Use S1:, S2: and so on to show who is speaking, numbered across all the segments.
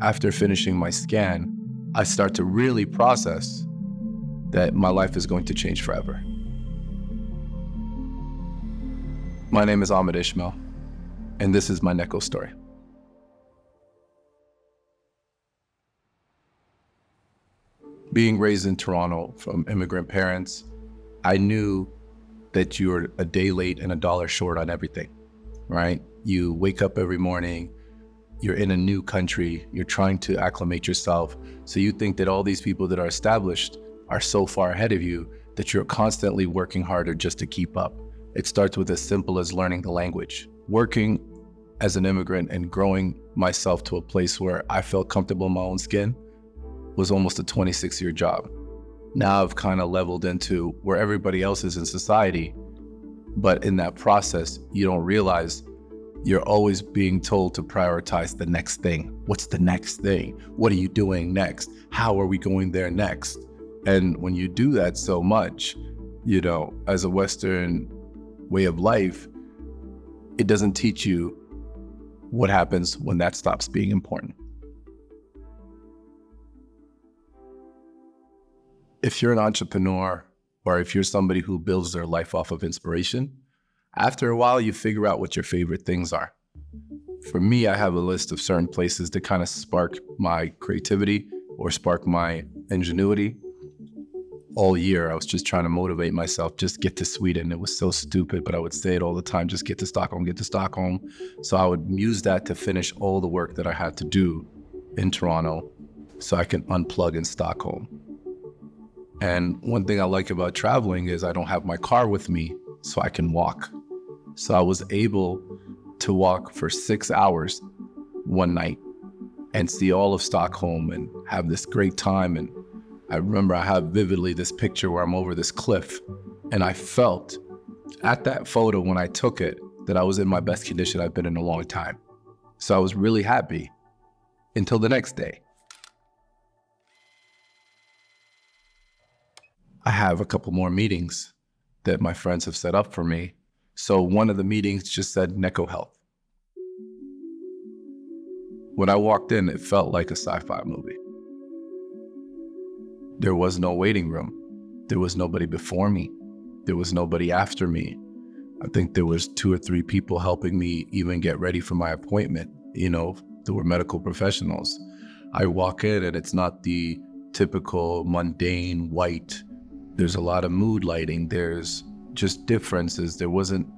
S1: after finishing my scan, I start to really process that my life is going to change forever. My name is Ahmed Ismail, and this is my Neko story. Being raised in Toronto from immigrant parents, I knew that you're a day late and a dollar short on everything, right? You wake up every morning, you're in a new country, you're trying to acclimate yourself. So you think that all these people that are established are so far ahead of you that you're constantly working harder just to keep up. It starts with as simple as learning the language. Working as an immigrant and growing myself to a place where I felt comfortable in my own skin was almost a 26-year job. Now I've kind of leveled into where everybody else is in society, but in that process, you don't realize you're always being told to prioritize the next thing. What's the next thing? What are you doing next? How are we going there next? And when you do that so much, as a Western way of life, it doesn't teach you what happens when that stops being important. If you're an entrepreneur, or if you're somebody who builds their life off of inspiration, after a while, you figure out what your favorite things are. For me, I have a list of certain places that kind of spark my creativity or spark my ingenuity. All year, I was just trying to motivate myself, just get to Sweden. It was so stupid, but I would say it all the time, just get to Stockholm, get to Stockholm. So I would use that to finish all the work that I had to do in Toronto so I can unplug in Stockholm. And one thing I like about traveling is I don't have my car with me, so I can walk. So I was able to walk for 6 hours one night and see all of Stockholm and have this great time. And I remember I have vividly this picture where I'm over this cliff, and I felt at that photo when I took it that I was in my best condition I've been in a long time. So I was really happy until the next day. I have a couple more meetings that my friends have set up for me. So one of the meetings just said Neko Health. When I walked in, it felt like a sci-fi movie. There was no waiting room. There was nobody before me. There was nobody after me. I think there was 2 or 3 people helping me even get ready for my appointment. There were medical professionals. I walk in and it's not the typical mundane white. There's a lot of mood lighting. There's just differences. There wasn't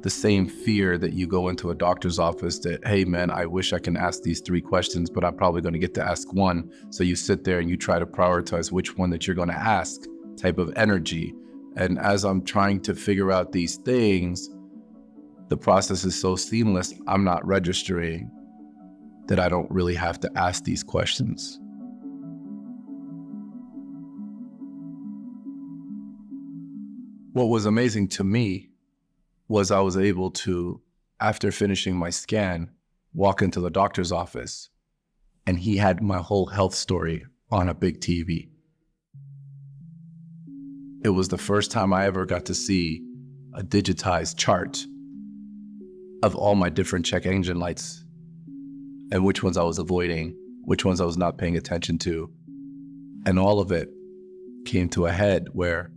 S1: the same fear that you go into a doctor's office that, hey man, I wish I can ask these 3 questions, but I'm probably going to get to ask 1. So you sit there and you try to prioritize which one that you're going to ask type of energy. And as I'm trying to figure out these things, the process is so seamless, I'm not registering that I don't really have to ask these questions. What was amazing to me was I was able to, after finishing my scan, walk into the doctor's office, and he had my whole health story on a big TV. It was the first time I ever got to see a digitized chart of all my different check engine lights and which ones I was avoiding, which ones I was not paying attention to. And all of it came to a head where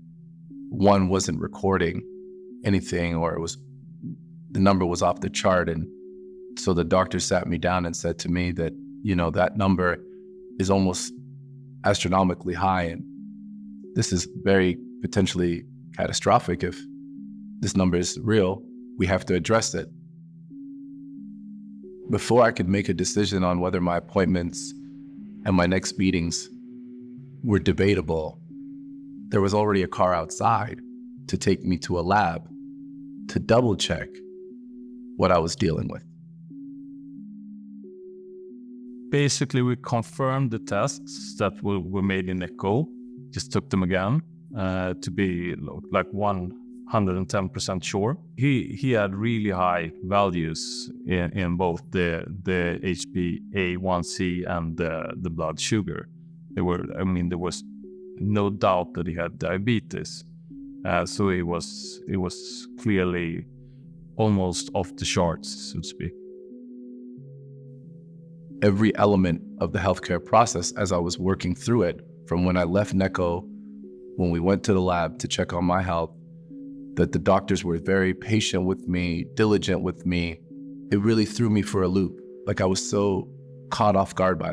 S1: one wasn't recording anything, or the number was off the chart. And so the doctor sat me down and said to me that, that number is almost astronomically high. And this is very potentially catastrophic. If this number is real, we have to address it. Before I could make a decision on whether my appointments and my next meetings were debatable, there was already a car outside to take me to a lab to double check what I was dealing with.
S2: Basically, we confirmed the tests that were made in Neko, just took them again to be like 110% sure. He had really high values in both the HbA1c and the blood sugar. There was no doubt that he had diabetes. So it was clearly almost off the charts, so to speak.
S1: every element of the healthcare process as I was working through it, from when I left Neko, when we went to the lab to check on my health, that the doctors were very patient with me, diligent with me. It really threw me for a loop. Like I was so caught off guard by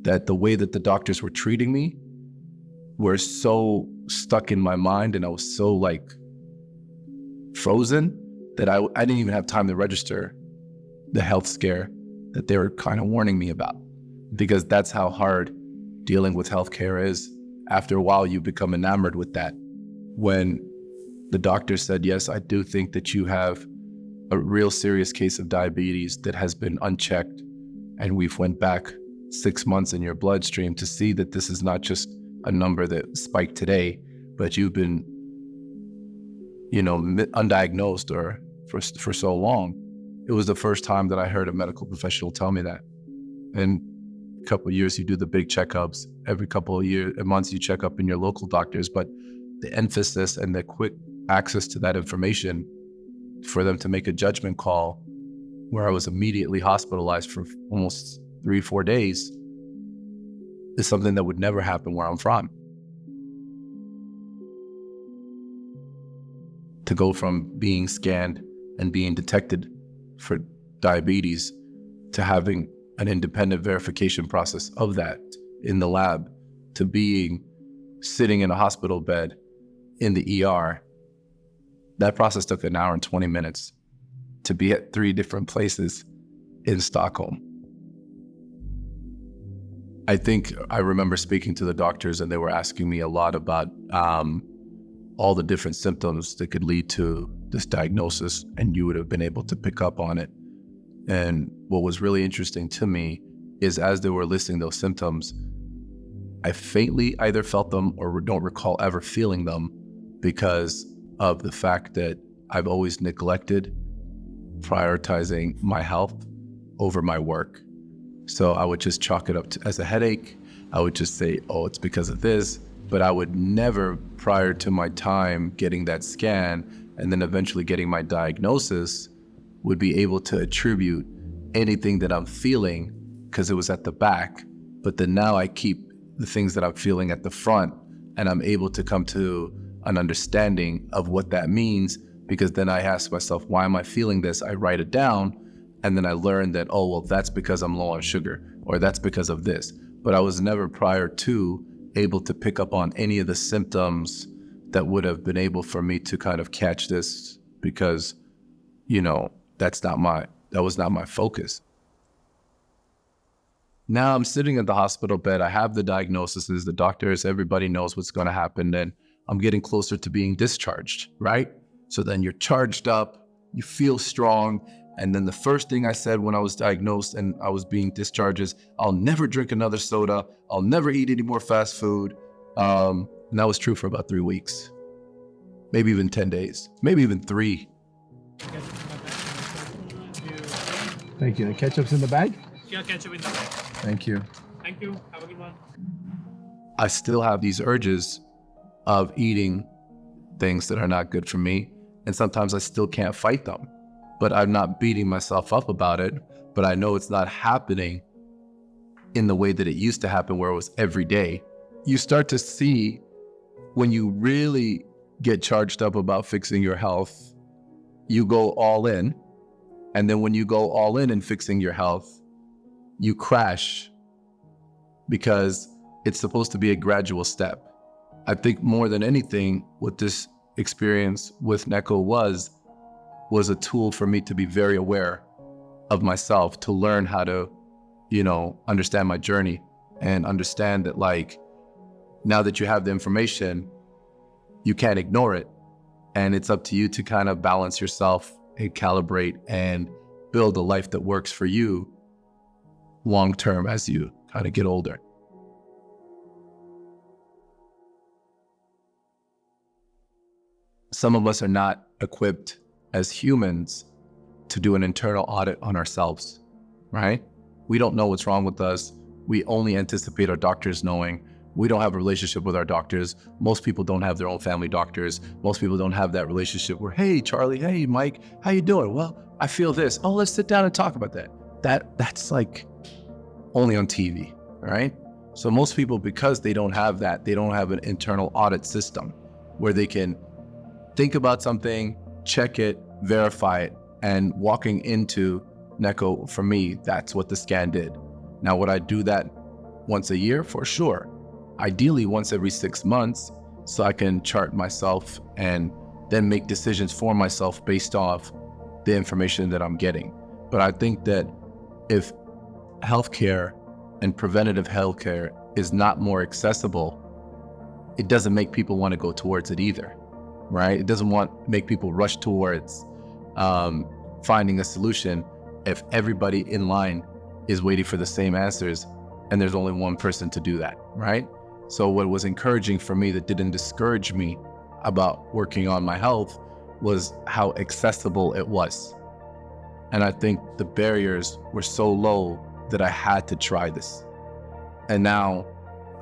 S1: that the way that the doctors were treating me were so stuck in my mind, and I was so like frozen that I didn't even have time to register the health scare that they were kind of warning me about, because that's how hard dealing with healthcare is. After a while, you become enamored with that. When the doctor said, yes, I do think that you have a real serious case of diabetes that has been unchecked, and we've went back 6 months in your bloodstream to see that this is not just a number that spiked today, but you've been, undiagnosed or for so long. It was the first time that I heard a medical professional tell me that. And a couple of years, you do the big checkups. Every couple of months, you check up in your local doctors. But the emphasis and the quick access to that information for them to make a judgment call, where I was immediately hospitalized for almost 3-4 days, is something that would never happen where I'm from. To go from being scanned and being detected for diabetes to having an independent verification process of that in the lab, to being sitting in a hospital bed in the ER, that process took 1 hour and 20 minutes to be at 3 different places in Stockholm. I think I remember speaking to the doctors, and they were asking me a lot about all the different symptoms that could lead to this diagnosis, and you would have been able to pick up on it. And what was really interesting to me is, as they were listing those symptoms, I faintly either felt them or don't recall ever feeling them, because of the fact that I've always neglected prioritizing my health over my work. So I would just chalk it up as a headache. I would just say, oh, it's because of this. But I would never, prior to my time getting that scan and then eventually getting my diagnosis, would be able to attribute anything that I'm feeling because it was at the back. But then now I keep the things that I'm feeling at the front, and I'm able to come to an understanding of what that means, because then I ask myself, why am I feeling this? I write it down, and then I learn that, oh, well, that's because I'm low on sugar, or that's because of this. But I was never prior to able to pick up on any of the symptoms that would have been able for me to kind of catch this, because, that was not my focus. Now I'm sitting at the hospital bed. I have the diagnoses, the doctors, everybody knows what's going to happen. And I'm getting closer to being discharged, right? So then you're charged up, you feel strong. And then the first thing I said when I was diagnosed and I was being discharged is, I'll never drink another soda. I'll never eat any more fast food. And that was true for about 3 weeks, maybe even 10 days, maybe even 3.
S3: Thank you. The ketchup's in the bag?
S4: Yeah, ketchup in the bag.
S3: Thank you.
S4: Thank you. Have a good one.
S1: I still have these urges of eating things that are not good for me. And sometimes I still can't fight them, but I'm not beating myself up about it. But I know it's not happening in the way that it used to happen, where it was every day. You start to see, when you really get charged up about fixing your health, you go all in. And then when you go all in fixing your health, you crash, because it's supposed to be a gradual step. I think more than anything, what this experience with Neko was a tool for me to be very aware of myself, to learn how to, understand my journey, and understand that, like, now that you have the information, you can't ignore it. And it's up to you to kind of balance yourself and calibrate and build a life that works for you long term as you kind of get older. Some of us are not equipped as humans to do an internal audit on ourselves, right? We don't know what's wrong with us. We only anticipate our doctors knowing. We don't have a relationship with our doctors. Most people don't have their own family doctors. Most people don't have that relationship where, hey, Charlie, hey, Mike, how you doing? Well, I feel this. Oh, let's sit down and talk about that. That's like only on TV, right? So most people, because they don't have that, they don't have an internal audit system where they can think about something, check it, verify it, and walking into Neko, for me, that's what the scan did. Now, would I do that once a year? For sure. Ideally, once every 6 months, so I can chart myself and then make decisions for myself based off the information that I'm getting. But I think that if healthcare and preventative healthcare is not more accessible, it doesn't make people want to go towards it either, right? It doesn't make people rush towards finding a solution if everybody in line is waiting for the same answers and there's only one person to do that, right? So what was encouraging for me that didn't discourage me about working on my health was how accessible it was. And I think the barriers were so low that I had to try this. And now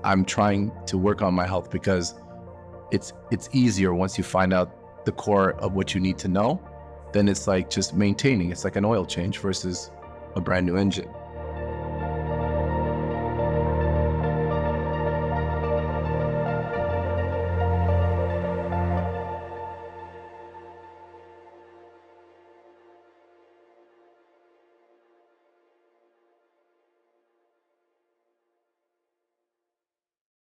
S1: I'm trying to work on my health because it's easier once you find out the core of what you need to know. Then it's like just maintaining. It's like an oil change versus a brand new engine.